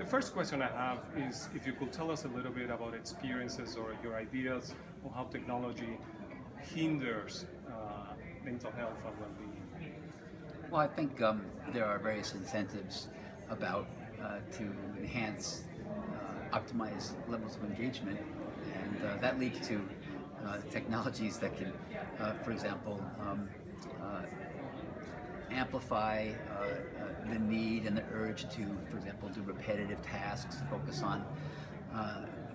The first question I have is if you could tell us a little bit about experiences or your ideas on how technology hinders mental health and well-being. Well, I think there are various incentives about to enhance, optimize levels of engagement, and that leads to technologies that can, for example, amplify the need and the urge to, for example, do repetitive tasks, focus on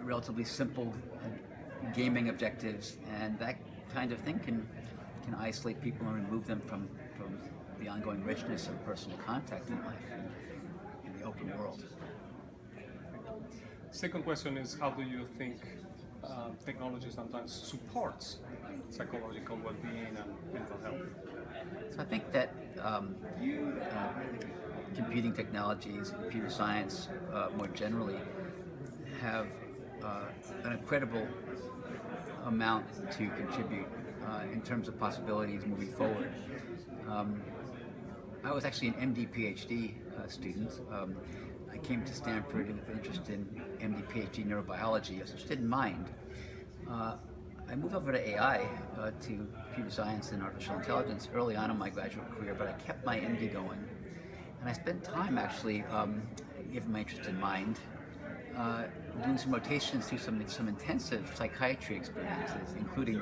relatively simple gaming objectives, and that kind of thing can isolate people and remove them from the ongoing richness of personal contact in life, in the open world. Second question is how do you think technology sometimes supports psychological well-being and mental health? So I think that computing technologies, computer science more generally, have an incredible amount to contribute in terms of possibilities moving forward. I was actually an MD PhD student. I came to Stanford with an interest in MD PhD neurobiology. I was interested in mind. I moved over to AI, to computer science and artificial intelligence early on in my graduate career, but I kept my MD going. And I spent time actually, given my interest in mind, doing some rotations through some intensive psychiatry experiences, including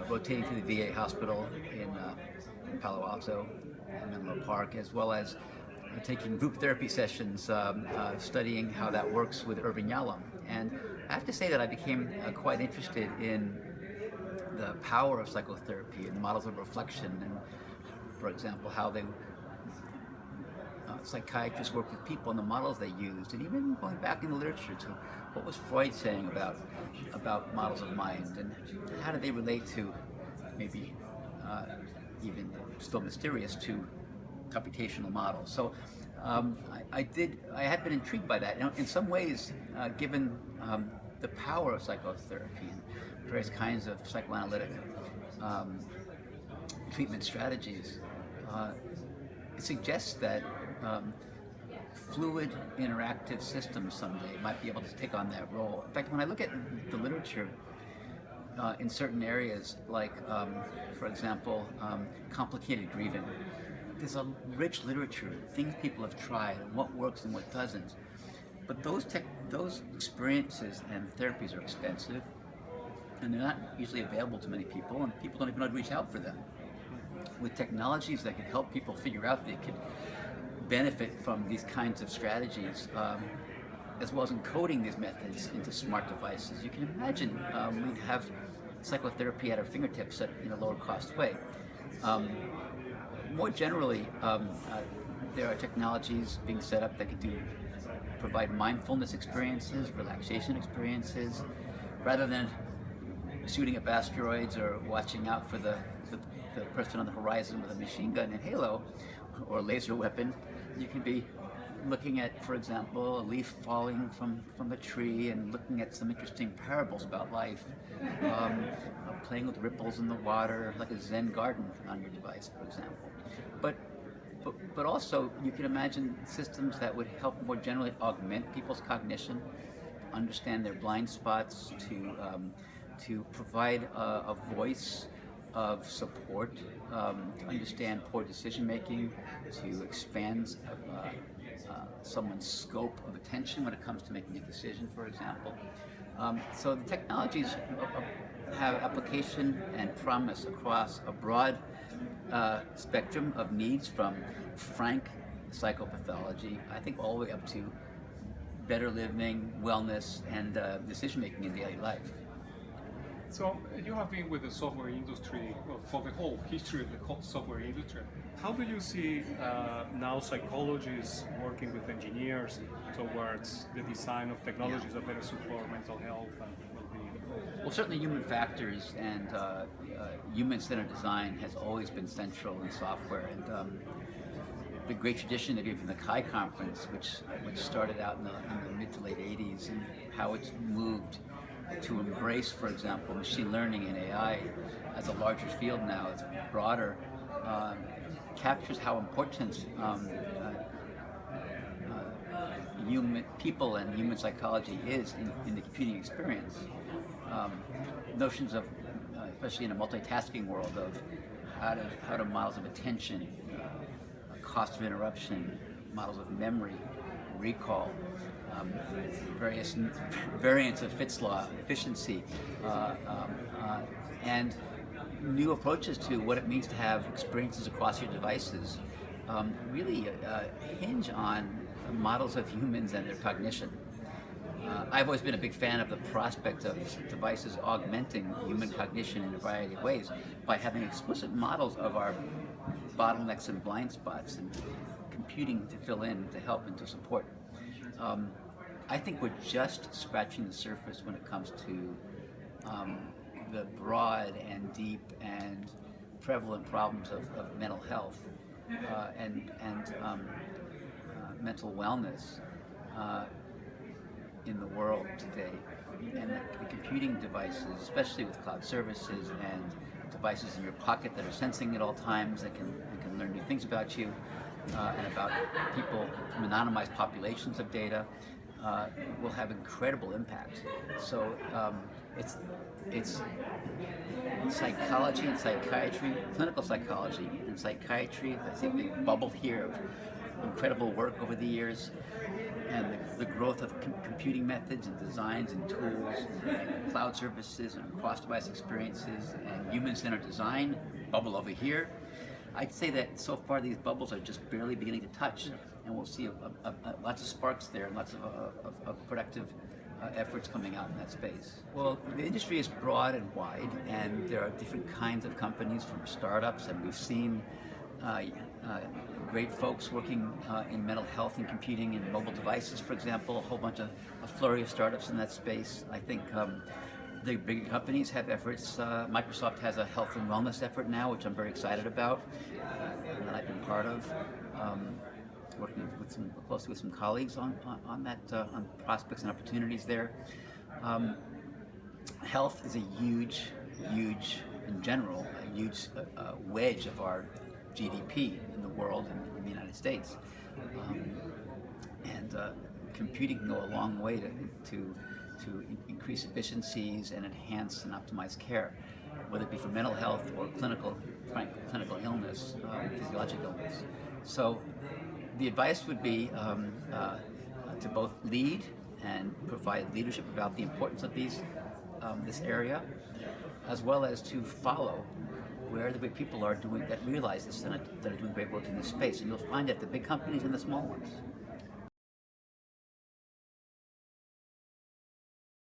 rotating to the VA hospital in Palo Alto and Menlo Park, as well as taking group therapy sessions, studying how that works with Irving Yalom. And I have to say that I became quite interested in the power of psychotherapy and models of reflection, and, for example, how they psychiatrists work with people and the models they used, and even going back in the literature to what was Freud saying about models of mind, and how do they relate to maybe even still mysterious to computational models. So I had been intrigued by that. In some ways, given the power of psychotherapy and various kinds of psychoanalytic treatment strategies, it suggests that fluid interactive systems someday might be able to take on that role. In fact, when I look at the literature in certain areas, like, for example, complicated grieving, there's a rich literature, things people have tried, and what works and what doesn't. But those experiences and therapies are expensive, and they're not usually available to many people, and people don't even know to reach out for them. With technologies that can help people figure out they could benefit from these kinds of strategies, as well as encoding these methods into smart devices, you can imagine we'd have psychotherapy at our fingertips in a lower cost way. More generally, there are technologies being set up that can provide mindfulness experiences, relaxation experiences, rather than shooting up asteroids or watching out for the person on the horizon with a machine gun and halo or a laser weapon. You can be looking at, for example, a leaf falling from a tree and looking at some interesting parables about life, playing with ripples in the water, like a Zen garden on your device, for example. But also, you can imagine systems that would help more generally augment people's cognition, understand their blind spots, to provide a voice of support, to understand poor decision making, to expand someone's scope of attention when it comes to making a decision, for example. So the technologies have application and promise across a broad spectrum of needs, from frank psychopathology, I think, all the way up to better living, wellness, and decision making in daily life. So you have been with the software industry for the whole history of the software industry. How do you see now psychologists working with engineers towards the design of technologies that better support mental health and well-being? Well, certainly human factors and human-centered design has always been central in software, and the great tradition of even the Chi conference, which started out in the mid to late 80s, and how it's moved to embrace, for example, machine learning and AI as a larger field now, it's broader, captures how important people and human psychology is in the computing experience. Notions of, especially in a multitasking world, of how do models of attention, cost of interruption, models of memory, recall, various variants of Fitts law, efficiency, and new approaches to what it means to have experiences across your devices really hinge on models of humans and their cognition. I've always been a big fan of the prospect of devices augmenting human cognition in a variety of ways by having explicit models of our bottlenecks and blind spots and computing to fill in, to help, and to support. I think we're just scratching the surface when it comes to the broad and deep and prevalent problems of mental health and mental wellness in the world today. And the computing devices, especially with cloud services and devices in your pocket that are sensing at all times, that can learn new things about you and about people from anonymized populations of data, will have incredible impact. So it's psychology and psychiatry, clinical psychology and psychiatry. That's a big bubble here of incredible work over the years, and the growth of computing methods and designs and tools, and cloud services and cross-device experiences and human-centered design, bubble over here. I'd say that so far these bubbles are just barely beginning to touch, and we'll see lots of sparks there and lots of productive efforts coming out in that space. Well, the industry is broad and wide, and there are different kinds of companies, from startups, and we've seen great folks working in mental health and computing in mobile devices, for example, a whole bunch of a flurry of startups in that space. I think the bigger companies have efforts. Microsoft has a health and wellness effort now, which I'm very excited about, and that I've been part of, working closely with some colleagues on that, on prospects and opportunities there. Health is a huge, in general, a huge wedge of our GDP in the world and in the United States, and computing can go a long way to increase efficiencies and enhance and optimize care, whether it be for mental health or clinical illness, physiological illness. So the advice would be to both lead and provide leadership about the importance of this area, as well as to follow where the big people are doing that realize this and that are doing great work in this space. And you'll find that the big companies and the small ones.